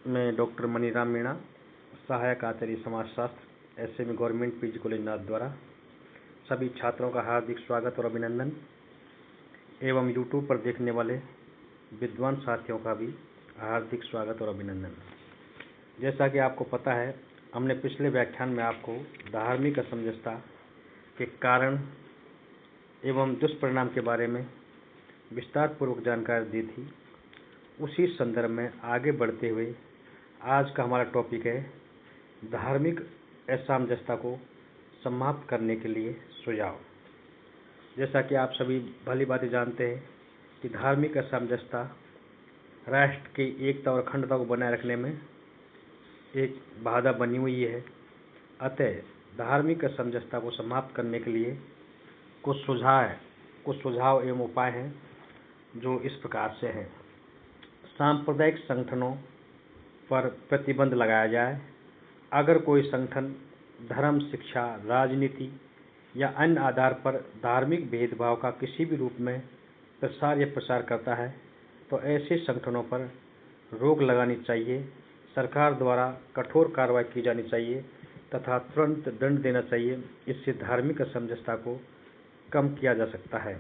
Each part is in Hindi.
मैं डॉक्टर मनीराम मीणा, सहायक आचार्य समाजशास्त्र, एसएमई गवर्नमेंट पीजी कॉलेज नाथ द्वारा सभी छात्रों का हार्दिक स्वागत और अभिनंदन एवं यूट्यूब पर देखने वाले विद्वान साथियों का भी हार्दिक स्वागत और अभिनंदन। जैसा कि आपको पता है, हमने पिछले व्याख्यान में आपको धार्मिक असमंजसता के कारण एवं दुष्परिणाम के बारे में विस्तारपूर्वक जानकारी दी थी। उसी संदर्भ में आगे बढ़ते हुए आज का हमारा टॉपिक है धार्मिक असमंजसता को समाप्त करने के लिए सुझाव। जैसा कि आप सभी भली भांति जानते हैं कि धार्मिक असमंजसता राष्ट्र की एकता और अखंडता को बनाए रखने में एक बाधा बनी हुई है। अतः धार्मिक असमंजसता को समाप्त करने के लिए कुछ सुझाव एवं उपाय हैं जो इस प्रकार से हैं। सांप्रदायिक संगठनों पर प्रतिबंध लगाया जाए। अगर कोई संगठन धर्म, शिक्षा, राजनीति या अन्य आधार पर धार्मिक भेदभाव का किसी भी रूप में प्रसार या प्रचार करता है तो ऐसे संगठनों पर रोक लगानी चाहिए। सरकार द्वारा कठोर कार्रवाई की जानी चाहिए तथा तुरंत दंड देना चाहिए। इससे धार्मिक असमंजसता को कम किया जा सकता है।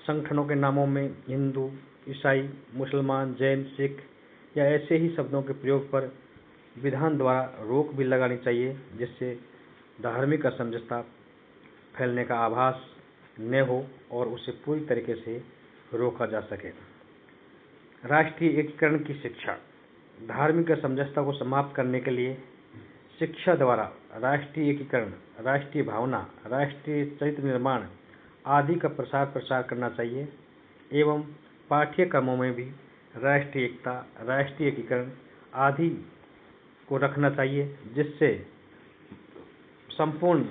संगठनों के नामों में हिंदू, ईसाई, मुसलमान, जैन, सिख या ऐसे ही शब्दों के प्रयोग पर विधान द्वारा रोक भी लगानी चाहिए, जिससे धार्मिक असमंजसता फैलने का आभास न हो और उसे पूरी तरीके से रोका जा सके। राष्ट्रीय एकीकरण की शिक्षा। धार्मिक असमंजसता को समाप्त करने के लिए शिक्षा द्वारा राष्ट्रीय एकीकरण, राष्ट्रीय भावना, राष्ट्रीय चरित्र निर्माण आदि का प्रसार करना चाहिए एवं पाठ्यक्रमों में भी राष्ट्रीय एकता, राष्ट्रीय एकीकरण आदि को रखना चाहिए, जिससे संपूर्ण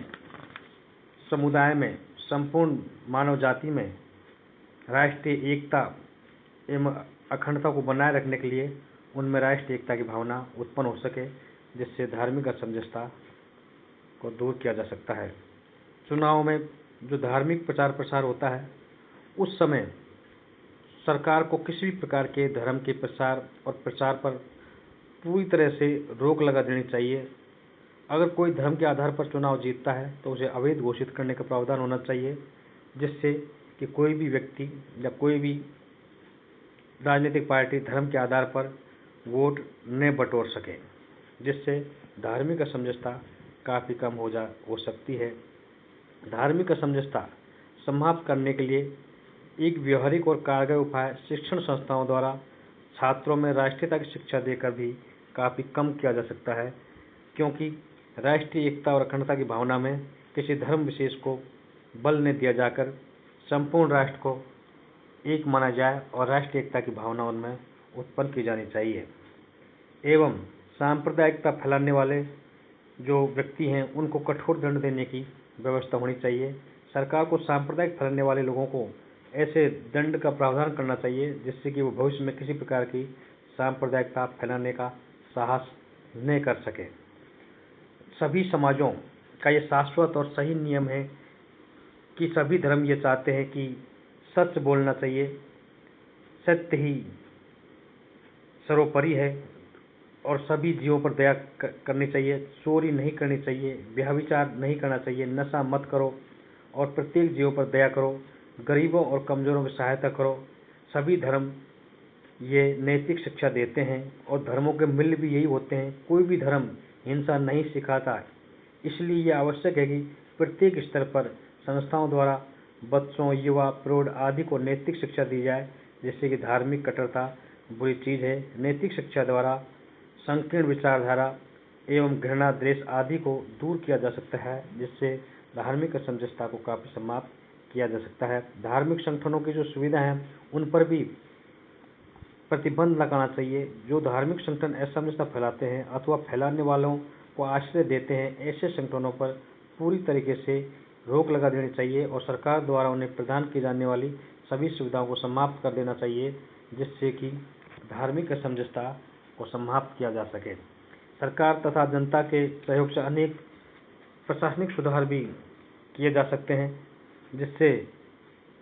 समुदाय में, संपूर्ण मानव जाति में राष्ट्रीय एकता एवं अखंडता को बनाए रखने के लिए उनमें राष्ट्रीय एकता की भावना उत्पन्न हो सके, जिससे धार्मिक असमंजसता को दूर किया जा सकता है। चुनाव में जो धार्मिक प्रचार प्रसार होता है, उस समय सरकार को किसी भी प्रकार के धर्म के प्रसार और प्रचार पर पूरी तरह से रोक लगा देनी चाहिए। अगर कोई धर्म के आधार पर चुनाव जीतता है तो उसे अवैध घोषित करने का प्रावधान होना चाहिए, जिससे कि कोई भी व्यक्ति या कोई भी राजनीतिक पार्टी धर्म के आधार पर वोट न बटोर सके, जिससे धार्मिक असमंजसता काफ़ी कम हो सकती है। धार्मिक असमंजसता समाप्त करने के लिए एक व्यवहारिक और कारगर उपाय शिक्षण संस्थाओं द्वारा छात्रों में राष्ट्रीयता की शिक्षा देकर भी काफ़ी कम किया जा सकता है, क्योंकि राष्ट्रीय एकता और अखंडता की भावना में किसी धर्म विशेष को बल न दिया जाकर संपूर्ण राष्ट्र को एक माना जाए और राष्ट्रीय एकता की भावना उनमें उत्पन्न की जानी चाहिए। एवं सांप्रदायिकता फैलाने वाले जो व्यक्ति हैं उनको कठोर दंड देने की व्यवस्था होनी चाहिए। सरकार को सांप्रदायिक फैलाने वाले लोगों को ऐसे दंड का प्रावधान करना चाहिए, जिससे कि वो भविष्य में किसी प्रकार की सांप्रदायिकता फैलाने का साहस न कर सके। सभी समाजों का ये शाश्वत और सही नियम है कि सभी धर्म ये चाहते हैं कि सच बोलना चाहिए, सत्य ही सर्वोपरि है और सभी जीवों पर दया करनी चाहिए। चोरी नहीं करनी चाहिए, व्यभिचार नहीं करना चाहिए, नशा मत करो और प्रत्येक जीवों पर दया करो, गरीबों और कमज़ोरों की सहायता करो। सभी धर्म ये नैतिक शिक्षा देते हैं और धर्मों के मूल्य भी यही होते हैं। कोई भी धर्म हिंसा नहीं सिखाता, इसलिए यह आवश्यक है कि प्रत्येक स्तर पर संस्थाओं द्वारा बच्चों, युवा, प्रौढ़ आदि को नैतिक शिक्षा दी जाए, जिससे कि धार्मिक कट्टरता बुरी चीज़ है। नैतिक शिक्षा द्वारा संकीर्ण विचारधारा एवं घृणा, द्वेष आदि को दूर किया जा सकता है, जिससे धार्मिक असमंजसता को काफ़ी समाप्त किया जा सकता है। धार्मिक संगठनों की जो सुविधा है उन पर भी प्रतिबंध लगाना चाहिए। जो धार्मिक संगठन असमंजसता फैलाते हैं अथवा फैलाने वालों को आश्रय देते हैं, ऐसे संगठनों पर पूरी तरीके से रोक लगा देनी चाहिए और सरकार द्वारा उन्हें प्रदान की जाने वाली सभी सुविधाओं को समाप्त कर देना चाहिए, जिससे कि धार्मिक असमंजसता को समाप्त किया जा सके। सरकार तथा जनता के सहयोग से अनेक प्रशासनिक सुधार भी किए जा सकते हैं, जिससे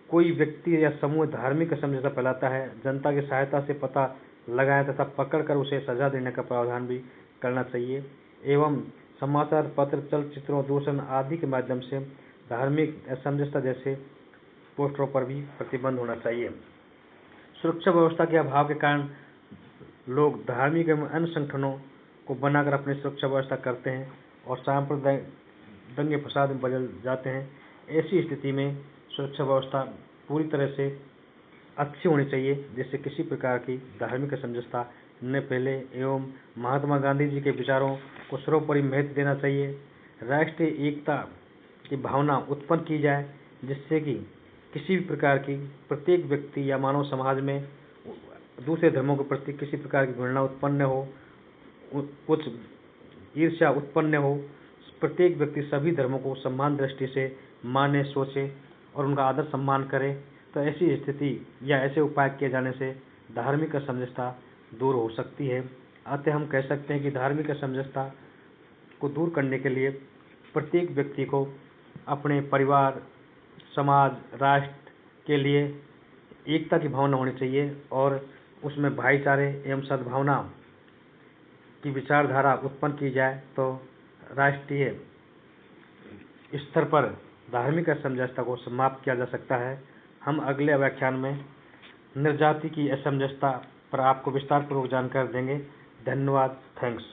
कोई व्यक्ति या समूह धार्मिक असमंजसता फैलाता है, जनता की सहायता से पता लगाएं तथा पकड़कर उसे सजा देने का प्रावधान भी करना चाहिए। एवं समाचार पत्र, चलचित्रों, दूरदर्शन आदि के माध्यम से धार्मिक असमंजसता जैसे पोस्टरों पर भी प्रतिबंध होना चाहिए। सुरक्षा व्यवस्था के अभाव के कारण लोग धार्मिक एवं अन्य संगठनों को बनाकर अपनी सुरक्षा व्यवस्था करते हैं और सांप्रदायिक दंगे फसाद में बदल जाते हैं। ऐसी स्थिति में सुरक्षा व्यवस्था पूरी तरह से अच्छी होनी चाहिए, जिससे किसी प्रकार की धार्मिक असमंजसता न फैले। एवं महात्मा गांधी जी के विचारों को सर्वोपरि महत्व देना चाहिए। राष्ट्रीय एकता की भावना उत्पन्न की जाए, जिससे कि किसी भी प्रकार की प्रत्येक व्यक्ति या मानव समाज में दूसरे धर्मों के प्रति किसी प्रकार की घृणा उत्पन्न हो, कुछ ईर्ष्या उत्पन्न हो। प्रत्येक व्यक्ति सभी धर्मों को समान दृष्टि से माने, सोचे और उनका आदर सम्मान करे। तो ऐसी स्थिति या ऐसे उपाय किए जाने से धार्मिक असमंजसता दूर हो सकती है। अतः हम कह सकते हैं कि धार्मिक असमंजसता को दूर करने के लिए प्रत्येक व्यक्ति को अपने परिवार, समाज, राष्ट्र के लिए एकता की भावना होनी चाहिए और उसमें भाईचारे एवं सद्भावना की विचारधारा उत्पन्न की जाए, तो राष्ट्रीय स्तर पर धार्मिक असमंजसता को समाप्त किया जा सकता है। हम अगले व्याख्यान में निर्जाति की असमंजसता पर आपको विस्तारपूर्वक जानकारी देंगे। धन्यवाद। थैंक्स।